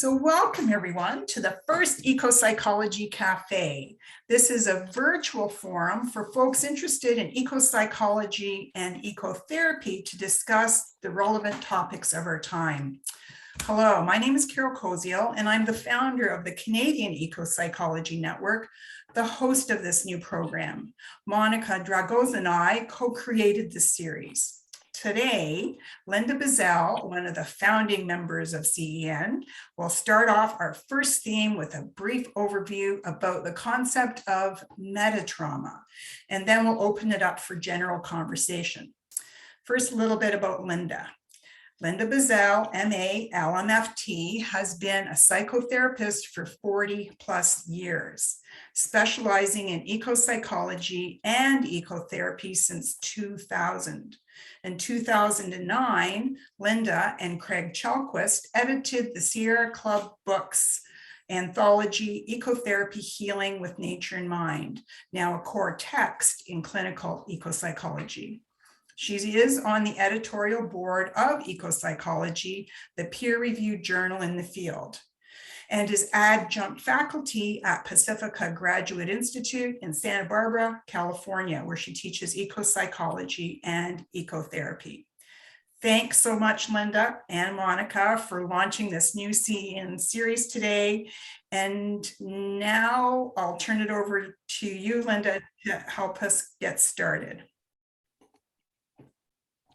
So welcome everyone to the first Ecopsychology Café. This is a virtual forum for folks interested in ecopsychology and ecotherapy to discuss the relevant topics of our time. Hello, my name is Carol Buzzell, and I'm the founder of the Canadian Ecopsychology Network, the host of this new program. Monica Dragoz and I co-created this series. Today, Linda Buzzell, one of the founding members of CEN, will start off our first theme with a brief overview about the concept of metatrauma, and then we'll open it up for general conversation. First, a little bit about Linda. Linda Buzzell, MA, LMFT, has been a psychotherapist for 40 plus years, specializing in ecopsychology and ecotherapy since 2000. In 2009, Linda and Craig Chalquist edited the Sierra Club Books anthology, Ecotherapy Healing with Nature in Mind, now a core text in clinical ecopsychology. She is on the editorial board of Ecopsychology, the peer-reviewed journal in the field, and is adjunct faculty at Pacifica Graduate Institute in Santa Barbara, California, where she teaches ecopsychology and ecotherapy. Thanks so much, Linda and Monica, for launching this new CEN series today. And now I'll turn it over to you, Linda, to help us get started.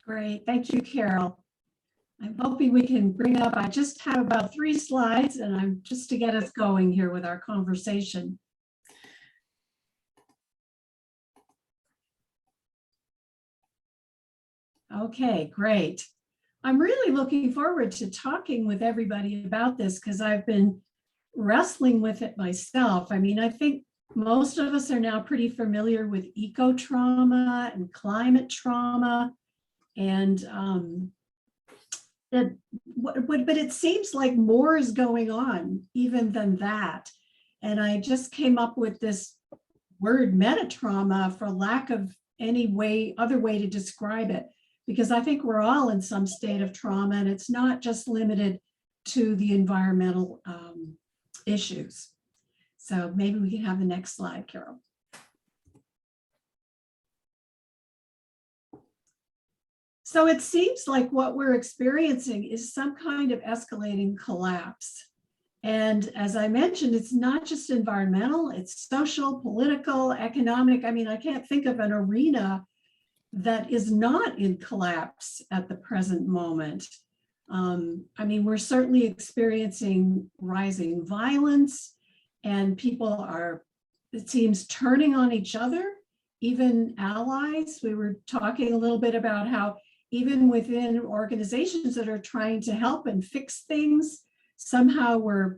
Great, thank you, Carol. I'm hoping we can bring up, I just have about 3 slides and I'm just to get us going here with our conversation. Okay, great. I'm really looking forward to talking with everybody about this because I've been wrestling with it myself. I mean, I think most of us are now pretty familiar with eco-trauma and climate trauma. And but it seems like more is going on even than that. And I just came up with this word metatrauma for lack of any other way to describe it, because I think we're all in some state of trauma, and it's not just limited to the environmental issues. So maybe we can have the next slide, Carol. So it seems like what we're experiencing is some kind of escalating collapse. And as I mentioned, it's not just environmental, it's social, political, economic. I mean, I can't think of an arena that is not in collapse at the present moment. I mean, we're certainly experiencing rising violence, and people are, it seems, turning on each other, even allies. We were talking a little bit about how even within organizations that are trying to help and fix things, somehow we're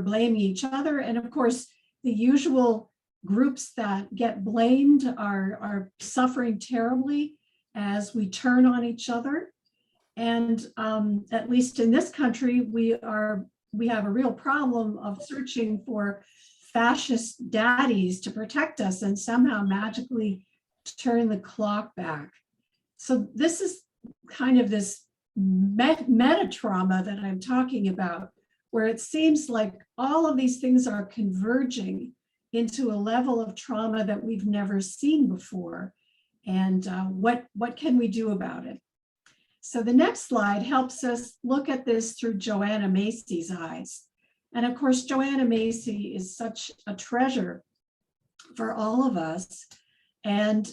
blaming each other. And of course, the usual groups that get blamed are suffering terribly as we turn on each other. And at least in this country, we have a real problem of searching for fascist daddies to protect us and somehow magically turn the clock back. So this is kind of this meta trauma that I'm talking about, where it seems like all of these things are converging into a level of trauma that we've never seen before. And what can we do about it? So the next slide helps us look at this through Joanna Macy's eyes. And of course, Joanna Macy is such a treasure for all of us. And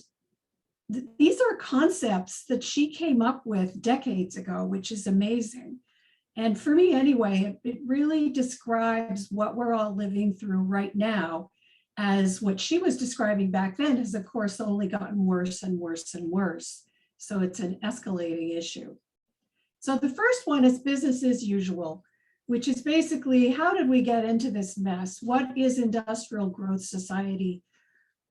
these are concepts that she came up with decades ago, which is amazing. And for me anyway, it really describes what we're all living through right now, as what she was describing back then has of course only gotten worse and worse and worse. So it's an escalating issue. So the first one is business as usual, which is basically, how did we get into this mess? What is industrial growth society?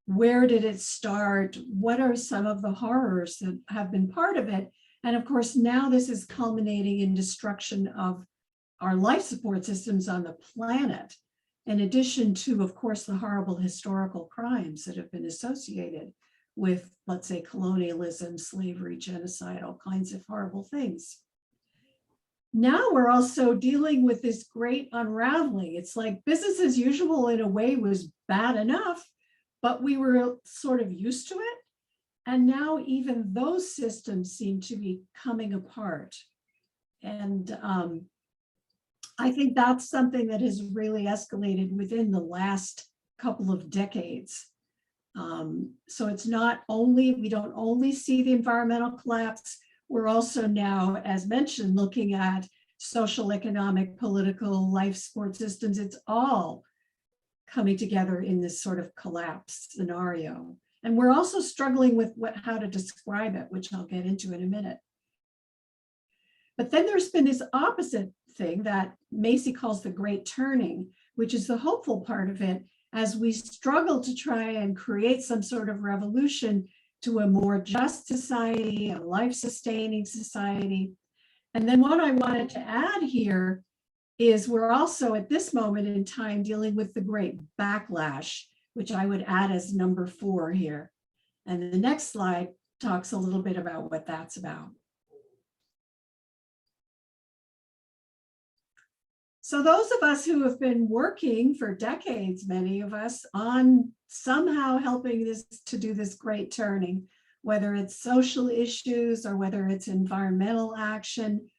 Where did it start? What are some of the horrors that have been part of it? And of course, now this is culminating in destruction of our life support systems on the planet, in addition to, of course, the horrible historical crimes that have been associated with, let's say, colonialism, slavery, genocide, all kinds of horrible things. now we're also dealing with this great unraveling. It's like business as usual in a way was bad enough, but we were sort of used to it. And now even those systems seem to be coming apart. And I think that's something that has really escalated within the last couple of decades. So it's not only, we don't only see the environmental collapse, we're also now, as mentioned, looking at social, economic, political, life support systems. It's all coming together in this sort of collapse scenario. And we're also struggling with how to describe it, which I'll get into in a minute. But then there's been this opposite thing that Macy calls the Great Turning, which is the hopeful part of it, as we struggle to try and create some sort of revolution to a more just society, a life-sustaining society. And then what I wanted to add here is we're also at this moment in time dealing with the great backlash, which I would add as number 4 here. And the next slide talks a little bit about what that's about. So those of us who have been working for decades, many of us, on somehow helping this to do this great turning, whether it's social issues or whether it's environmental action,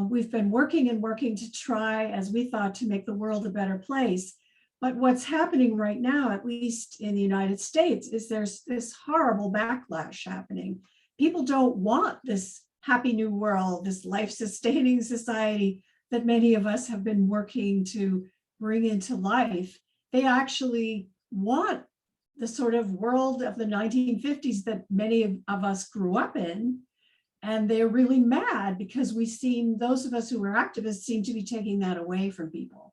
we've been working and working to try, as we thought, to make the world a better place. But what's happening right now, at least in the United States, is there's this horrible backlash happening. People don't want this happy new world, this life-sustaining society that many of us have been working to bring into life. They actually want the sort of world of the 1950s that many of us grew up in. And they're really mad because those of us who are activists seem to be taking that away from people.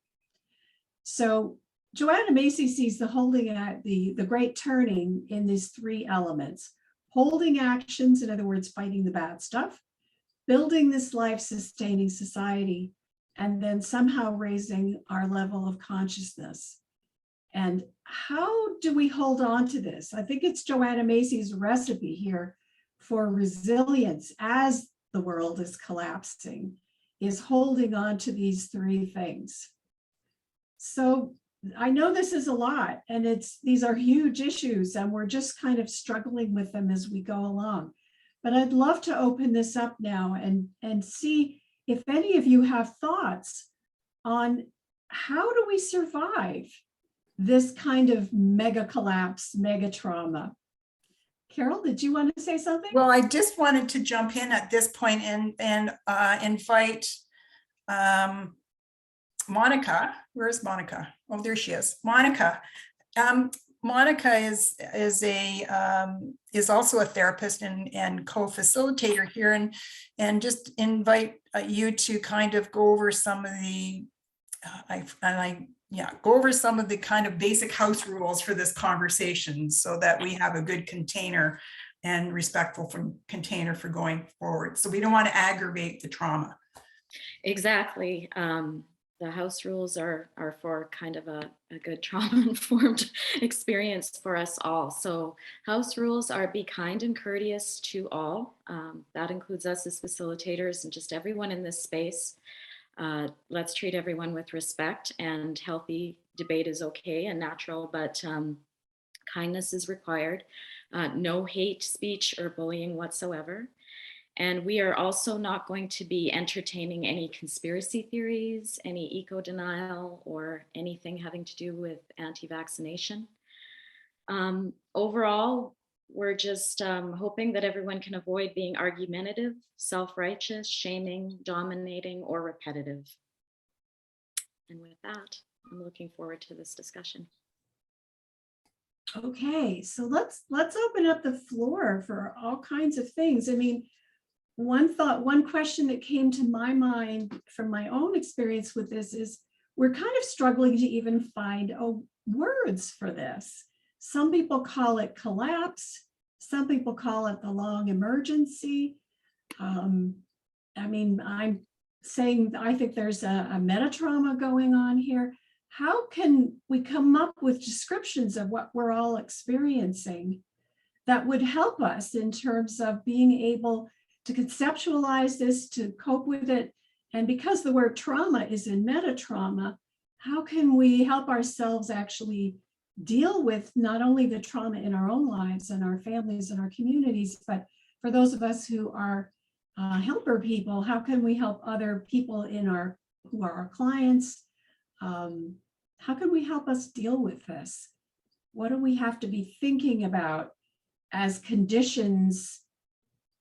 So Joanna Macy sees the great turning in these 3 elements: holding actions, in other words, fighting the bad stuff, building this life-sustaining society, and then somehow raising our level of consciousness. And how do we hold on to this? I think it's Joanna Macy's recipe here for resilience as the world is collapsing, is holding on to these 3 things. So I know this is a lot, and these are huge issues, and we're just kind of struggling with them as we go along. But I'd love to open this up now and see if any of you have thoughts on how do we survive this kind of mega collapse, mega trauma. Carol, did you want to say something? Well, I just wanted to jump in at this point and invite Monica. Where's Monica? Oh, there she is. Monica. Monica is also a therapist and co-facilitator here, and just invite you to kind of go over some of the go over some of the kind of basic house rules for this conversation, so that we have a good container and respectful container for going forward. So we don't want to aggravate the trauma. Exactly. The house rules are for kind of a good trauma-informed experience for us all. So house rules are be kind and courteous to all. That includes us as facilitators and just everyone in this space. Let's treat everyone with respect, and healthy debate is okay and natural, but kindness is required. No hate speech or bullying whatsoever. And we are also not going to be entertaining any conspiracy theories, any eco-denial, or anything having to do with anti-vaccination. Overall, we're just hoping that everyone can avoid being argumentative, self-righteous, shaming, dominating, or repetitive. And with that, I'm looking forward to this discussion. Okay, so let's open up the floor for all kinds of things. I mean, one question that came to my mind from my own experience with this is we're kind of struggling to even find words for this. Some people call it collapse. Some people call it the long emergency. I mean, I'm saying I think there's a meta-trauma going on here. How can we come up with descriptions of what we're all experiencing that would help us in terms of being able to conceptualize this, to cope with it, And because the word trauma is in meta trauma, how can we help ourselves actually deal with not only the trauma in our own lives and our families and our communities, but for those of us who are helper people, how can we help other people who are our clients? How can we help us deal with this? What do we have to be thinking about as conditions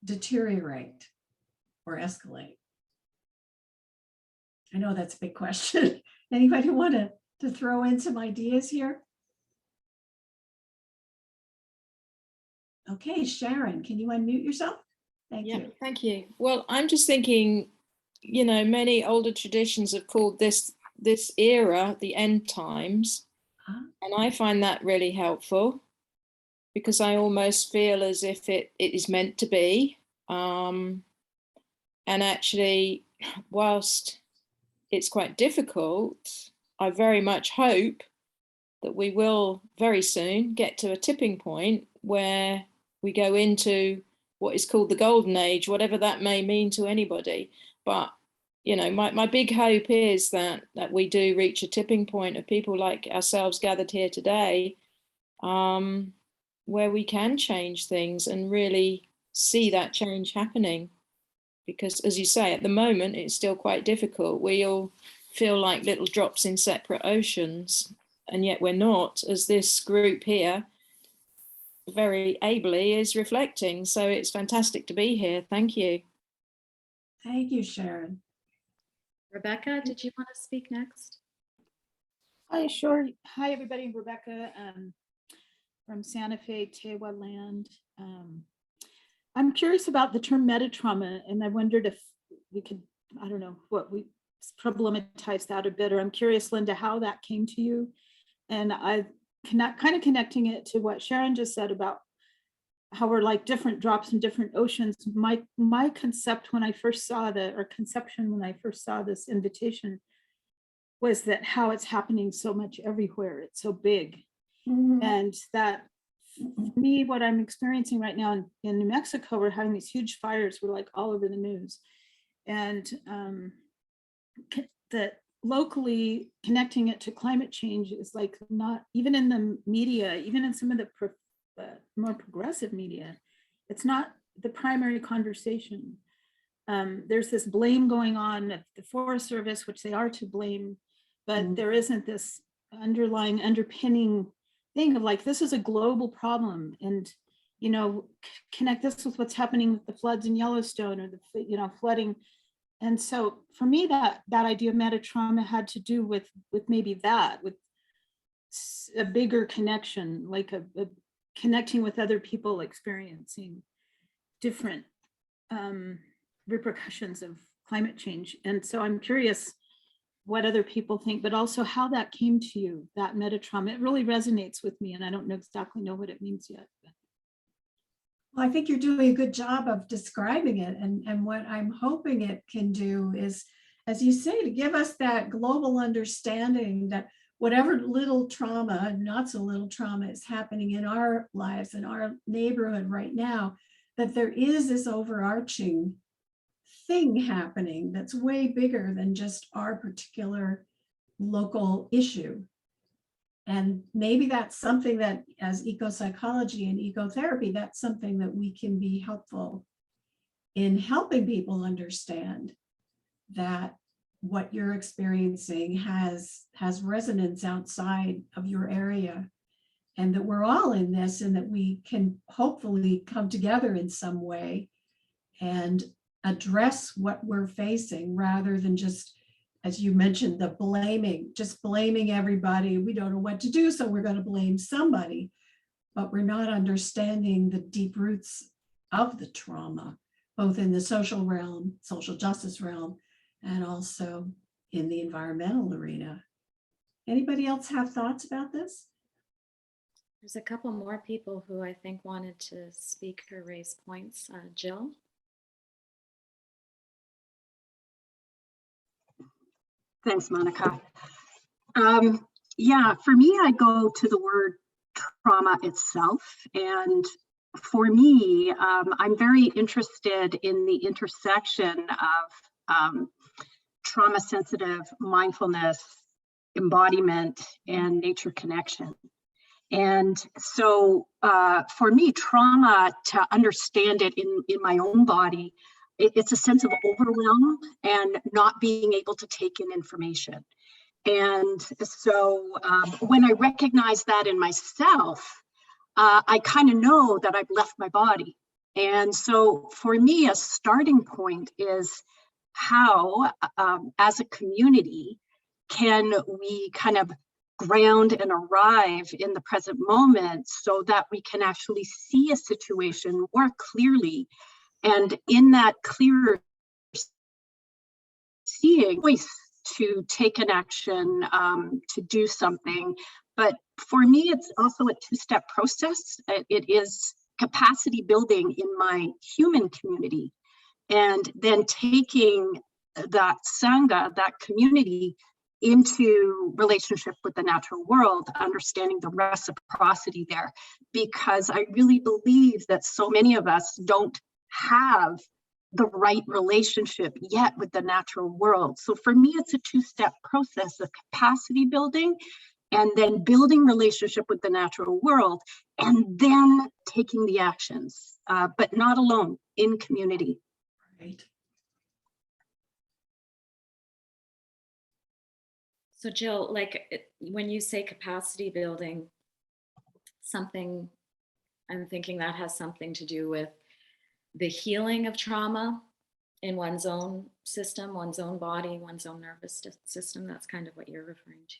deteriorate or escalate? I know that's a big question. Anybody want to throw in some ideas here? Okay, Sharon, can you unmute yourself? Thank you. Thank you. Well, I'm just thinking, you know, many older traditions have called this era the end times. And I find that really helpful because I almost feel as if it is meant to be. And actually, whilst it's quite difficult, I very much hope that we will very soon get to a tipping point where we go into what is called the golden age, whatever that may mean to anybody. But, you know, my big hope is that we do reach a tipping point of people like ourselves gathered here today, where we can change things and really see that change happening. Because as you say, at the moment, it's still quite difficult. We all feel like little drops in separate oceans, and yet we're not, as this group here very ably is reflecting. So it's fantastic to be here. Thank you. Thank you, Sharon. Rebecca, did you want to speak next? Hi, sure. Hi, everybody. Rebecca from Santa Fe, Tewa land. I'm curious about the term metatrauma, and I wondered if we could, I don't know, what we problematize that a bit, or I'm curious, Linda, how that came to you. And I kind of connecting it to what Sharon just said about how we're like different drops in different oceans. My concept when I first saw conception when I first saw this invitation was that how it's happening so much everywhere. It's so big. Mm-hmm. And that for me, what I'm experiencing right now in New Mexico, we're having these huge fires. We're like all over the news. And that locally connecting it to climate change is like not even in the media, even in some of the more progressive media, it's not the primary conversation. There's this blame going on at the Forest Service, which they are to blame, but there isn't this underpinning thing of like, this is a global problem, and you know, connect this with what's happening with the floods in Yellowstone or the flooding. And so for me, that idea of metatrauma had to do with maybe that, with a bigger connection, like a connecting with other people experiencing different repercussions of climate change. And so I'm curious what other people think, but also how that came to you, that metatrauma. It really resonates with me, and I don't exactly know what it means yet. Well, I think you're doing a good job of describing it. And what I'm hoping it can do is, as you say, to give us that global understanding that whatever little trauma, not so little trauma is happening in our lives, in our neighborhood right now, that there is this overarching thing happening that's way bigger than just our particular local issue. And maybe that's something that, as ecopsychology and ecotherapy, that's something that we can be helpful in helping people understand that what you're experiencing has resonance outside of your area, and that we're all in this, and that we can hopefully come together in some way and address what we're facing, rather than just, as you mentioned, the blaming, just blaming everybody. We don't know what to do, so we're going to blame somebody, but we're not understanding the deep roots of the trauma, both in the social realm, social justice realm, and also in the environmental arena. Anybody else have thoughts about this? There's a couple more people who I think wanted to speak or raise points. Jill? Thanks, Monica. Yeah, for me, I go to the word trauma itself. And for me, I'm very interested in the intersection of trauma sensitive mindfulness, embodiment, and nature connection. And so for me, trauma, to understand it in my own body, it's a sense of overwhelm and not being able to take in information. And so when I recognize that in myself, I kind of know that I've left my body. And so for me, a starting point is how, as a community, can we kind of ground and arrive in the present moment so that we can actually see a situation more clearly. And in that clearer seeing, voice to take an action, to do something. But for me, it's also a two-step process. It is capacity building in my human community, and then taking that Sangha, that community, into relationship with the natural world, understanding the reciprocity there, because I really believe that so many of us don't have the right relationship yet with the natural world. So for me, it's a two-step process of capacity building and then building relationship with the natural world, and then taking the actions, but not alone, in community. Right. So Jill, like when you say capacity building, something I'm thinking that has something to do with the healing of trauma in one's own system, one's own body, one's own nervous system. That's kind of what you're referring to.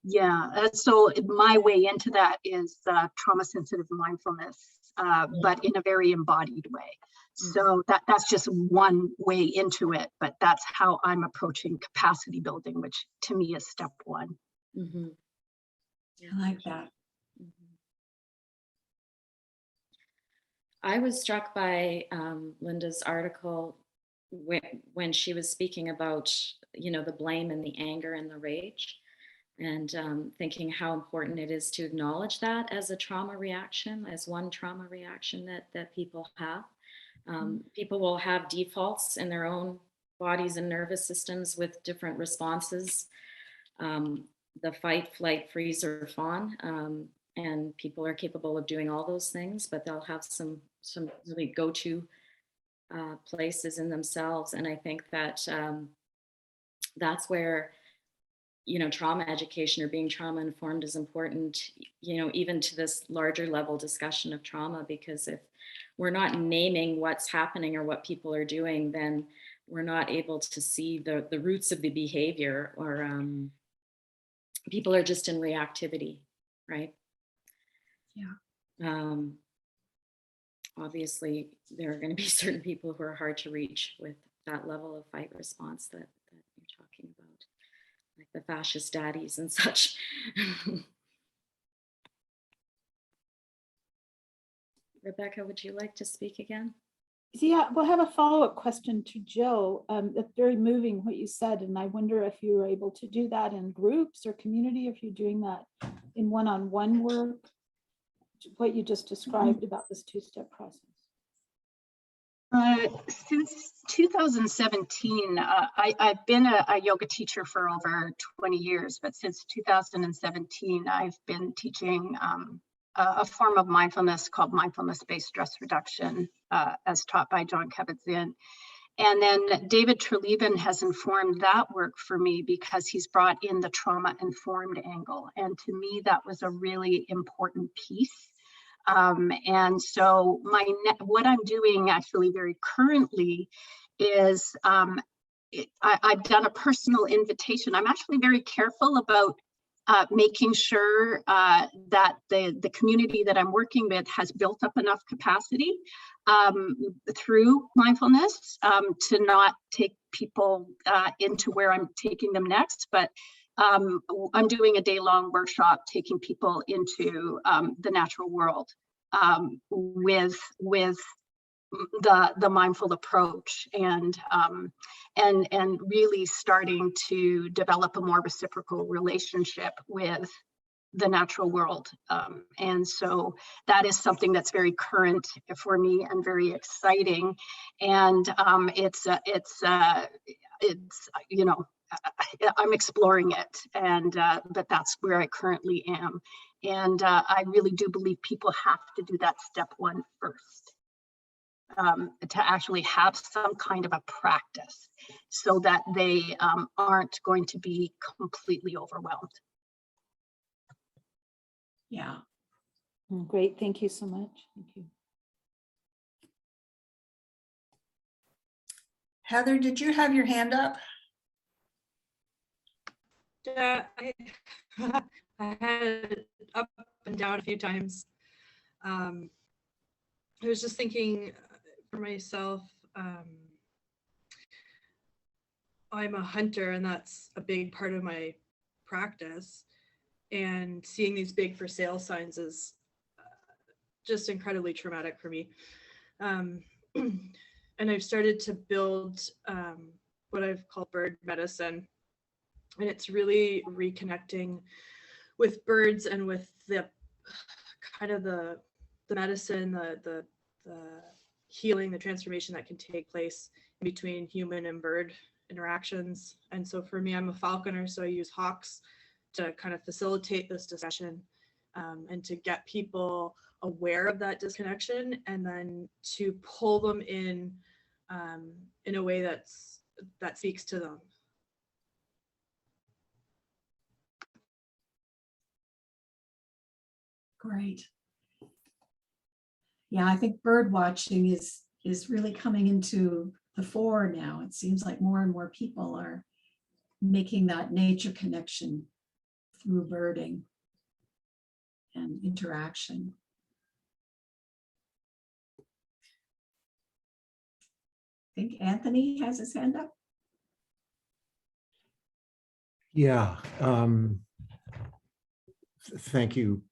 Yeah, so my way into that is trauma sensitive mindfulness, but in a very embodied way. So that's just one way into it, but that's how I'm approaching capacity building, which to me is step one. Mm-hmm. I like that. Mm-hmm. I was struck by Linda's article when she was speaking about, the blame and the anger and the rage, and thinking how important it is to acknowledge that as a trauma reaction, as one trauma reaction that people have. People will have defaults in their own bodies and nervous systems with different responses, the fight, flight, freeze, or fawn. And people are capable of doing all those things, but they'll have some really go-to places in themselves. And I think that that's where, trauma education or being trauma informed is important, even to this larger level discussion of trauma, because if we're not naming what's happening or what people are doing, then we're not able to see the roots of the behavior, or people are just in reactivity, right? Yeah. Obviously, there are going to be certain people who are hard to reach with that level of fight response that you're talking about, like the fascist daddies and such. Rebecca, would you like to speak again? Yeah, we'll have a follow-up question to Jill. That's very moving what you said, and I wonder if you were able to do that in groups or community, if you're doing that in one-on-one work, what you just described about this two-step process. Since 2017, I've been a yoga teacher for over 20 years, but since 2017, I've been teaching a form of mindfulness called mindfulness-based stress reduction, as taught by John Kabat-Zinn. And then David Treleaven has informed that work for me because he's brought in the trauma-informed angle. And to me, that was a really important piece. And so what I'm doing actually very currently is I've done a personal invitation. I'm actually very careful about making sure that the community that I'm working with has built up enough capacity through mindfulness to not take people into where I'm taking them next. But I'm doing a day-long workshop taking people into the natural world with the mindful approach, and really starting to develop a more reciprocal relationship with the natural world. And so that is something that's very current for me and very exciting. And it's, I'm exploring it, and but that's where I currently am. And I really do believe people have to do that step one first, to actually have some kind of a practice so that they aren't going to be completely overwhelmed. Yeah. Great, thank you so much. Thank you. Heather, did you have your hand up? Yeah, I had it up and down a few times. I was just thinking for myself, I'm a hunter, and that's a big part of my practice. And seeing these big for sale signs is just incredibly traumatic for me. And I've started to build what I've called bird medicine. And it's really reconnecting with birds and with the kind of the medicine, the healing, the transformation that can take place in between human and bird interactions. And so for me, I'm a falconer, so I use hawks to kind of facilitate this discussion, and to get people aware of that disconnection, and then to pull them in a way that speaks to them. Great. Yeah, I think bird watching is really coming into the fore now. It seems like more and more people are making that nature connection through birding and interaction. I think Anthony has his hand up. Yeah. Thank you,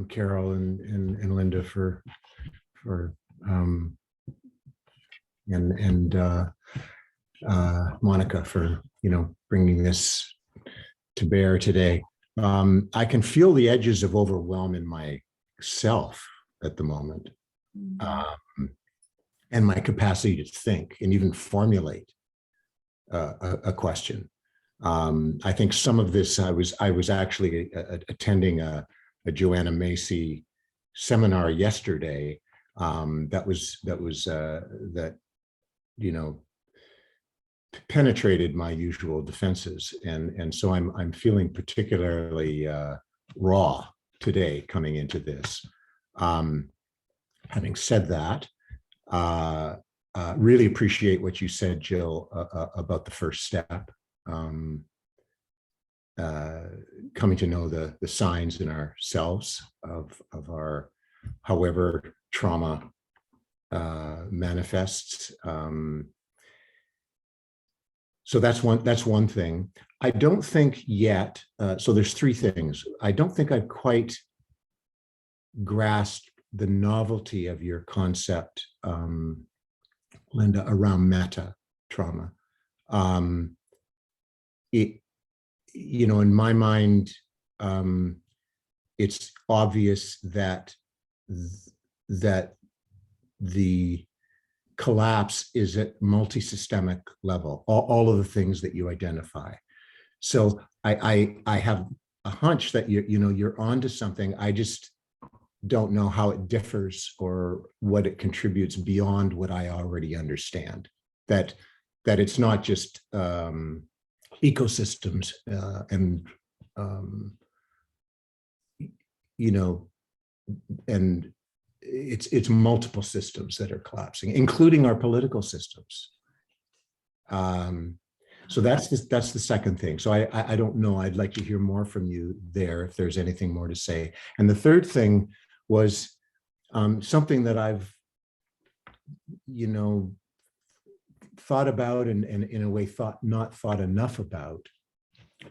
Carol and Linda for and Monica for bringing this to bear today. I can feel the edges of overwhelm in myself at the moment, and my capacity to think and even formulate a question. I think some of this, I was actually attending a Joanna Macy seminar yesterday that penetrated my usual defenses, and so I'm feeling particularly raw today coming into this. Having said that, really appreciate what you said, Jill, about the first step. Coming to know the signs in ourselves of our, however trauma manifests. So that's one thing. I don't think yet, so there's three things. I don't think I've quite grasped the novelty of your concept, Linda, around meta trauma. In my mind, it's obvious that the collapse is at multi-systemic level, all of the things that you identify. So I have a hunch that you're onto something. I just don't know how it differs or what it contributes beyond what I already understand. That it's not just ecosystems and it's multiple systems that are collapsing, including our political systems. So that's the second thing. So I don't know. I'd like to hear more from you there if there's anything more to say. And the third thing was something that I've thought about and in a way not thought enough about,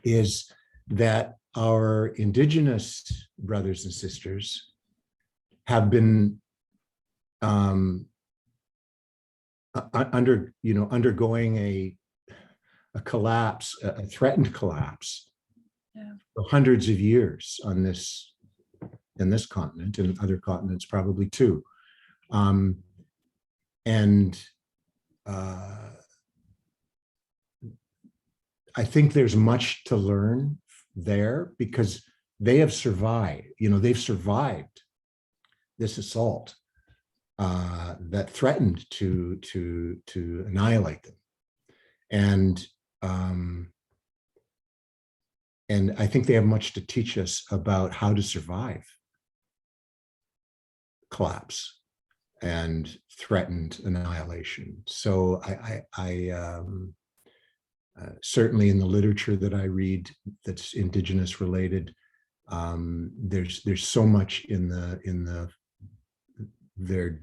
is that our Indigenous brothers and sisters have been undergoing a collapse, a threatened collapse, for hundreds of years in this continent, and other continents probably too. I think there's much to learn there because they have survived, they've survived this assault that threatened to annihilate them. And I think they have much to teach us about how to survive collapse and threatened annihilation. So certainly in the literature that I read that's Indigenous related, there's so much in their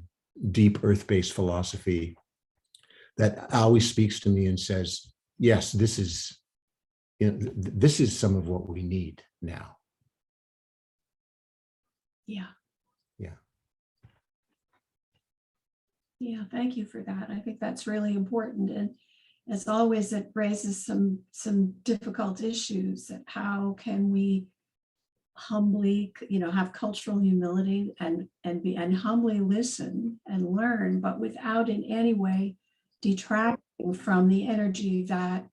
deep earth-based philosophy that always speaks to me and says, yes, this is some of what we need now. Yeah. Yeah. Yeah, thank you for that. I think that's really important. And as always, it raises some difficult issues. That how can we humbly, have cultural humility and humbly listen and learn, but without in any way detracting from the energy that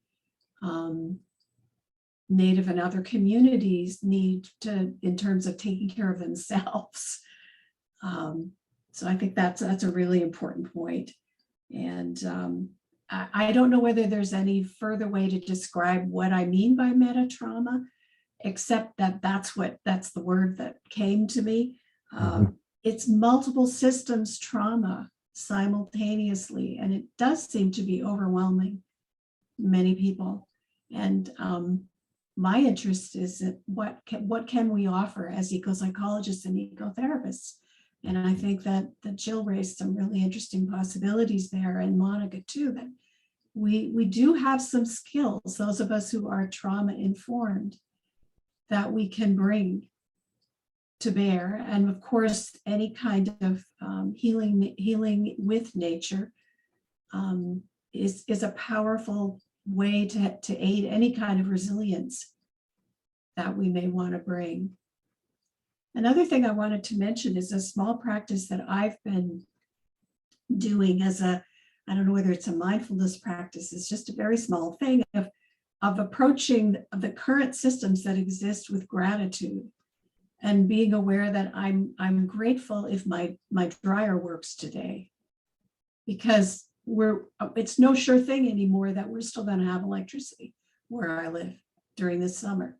Native and other communities need to, in terms of taking care of themselves. So I think that's a really important point. And I don't know whether there's any further way to describe what I mean by meta trauma, except that that's the word that came to me. It's multiple systems trauma simultaneously, and it does seem to be overwhelming many people. And my interest is that what can we offer as eco-psychologists and ecotherapists? And I think that Jill raised some really interesting possibilities there, and Monica too, that we do have some skills, those of us who are trauma informed, that we can bring to bear. And of course, any kind of healing with nature is a powerful way to aid any kind of resilience that we may want to bring. Another thing I wanted to mention is a small practice that I've been doing as I don't know whether it's a mindfulness practice, it's just a very small thing of approaching the current systems that exist with gratitude and being aware that I'm grateful if my dryer works today, because it's no sure thing anymore that we're still going to have electricity where I live during this summer.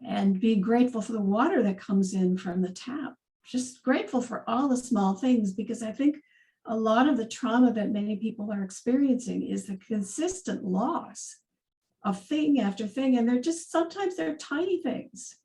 And being grateful for the water that comes in from the tap, just grateful for all the small things, because I think a lot of the trauma that many people are experiencing is the consistent loss of thing after thing. And sometimes they're tiny things,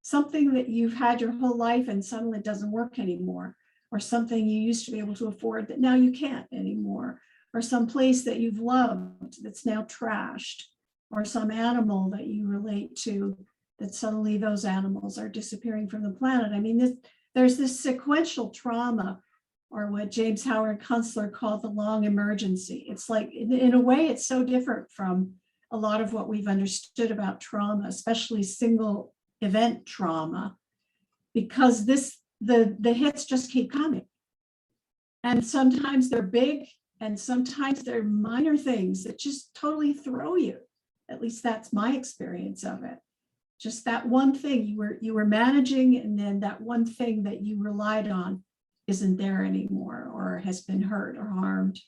something that you've had your whole life and suddenly doesn't work anymore, or something you used to be able to afford that now you can't anymore, or some place that you've loved that's now trashed, or some animal that you relate to that suddenly those animals are disappearing from the planet. I mean, there's this sequential trauma, or what James Howard Kunstler called the long emergency. It's like, in a way, it's so different from a lot of what we've understood about trauma, especially single event trauma, because the hits just keep coming. And sometimes they're big, and sometimes they're minor things that just totally throw you. At least that's my experience of it. Just that one thing you were managing, and then that one thing that you relied on isn't there anymore, or has been hurt or harmed.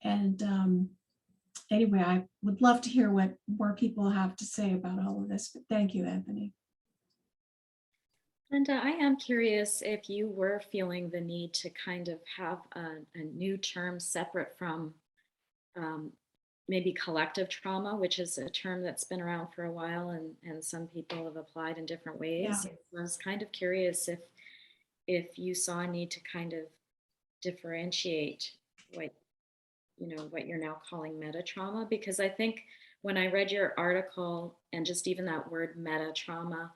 And anyway, I would love to hear what more people have to say about all of this, but thank you, Anthony. And I am curious if you were feeling the need to kind of have a new term separate from maybe collective trauma, which is a term that's been around for a while, and some people have applied in different ways. Yeah. So I was kind of curious if you saw a need to kind of differentiate what you're now calling meta trauma, because I think when I read your article, and just even that word meta trauma,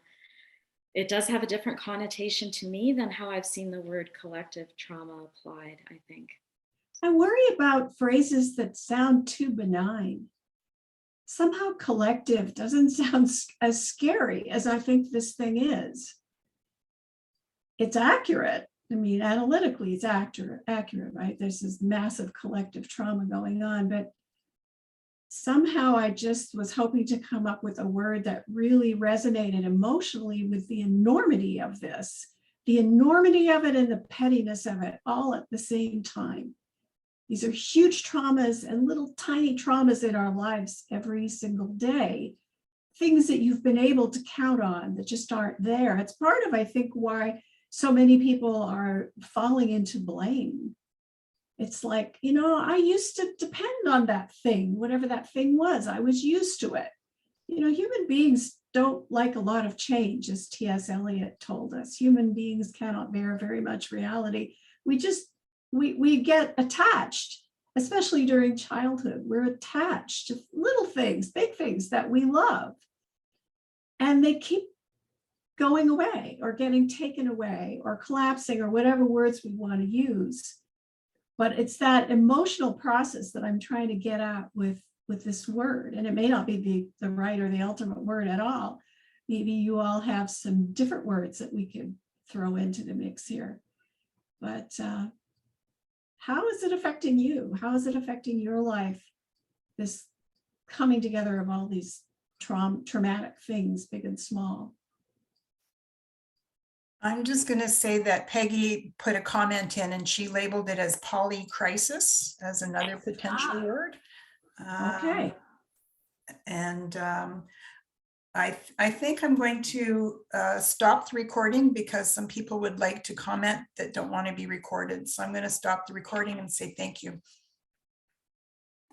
it does have a different connotation to me than how I've seen the word collective trauma applied, I think. I worry about phrases that sound too benign. Somehow collective doesn't sound as scary as I think this thing is. It's accurate. I mean, analytically, it's accurate, right? There's this massive collective trauma going on, but somehow I just was hoping to come up with a word that really resonated emotionally with the enormity of this, the enormity of it and the pettiness of it all at the same time. These are huge traumas and little tiny traumas in our lives every single day. Things that you've been able to count on that just aren't there. It's part of, I think, why so many people are falling into blame. It's like, you know, I used to depend on that thing, whatever that thing was. I was used to it. You know, human beings don't like a lot of change, as T.S. Eliot told us. Human beings cannot bear very much reality. We get attached, especially during childhood. We're attached to little things, big things that we love. And they keep going away or getting taken away or collapsing or whatever words we want to use. But it's that emotional process that I'm trying to get at with this word. And it may not be the right or the ultimate word at all. Maybe you all have some different words that we could throw into the mix here. But how is it affecting you? How is it affecting your life? This coming together of all these traumatic things, big and small. I'm just going to say that Peggy put a comment in and she labeled it as polycrisis as another potential word. Okay. And I think I'm going to stop the recording because some people would like to comment that don't want to be recorded. So I'm going to stop the recording and say thank you.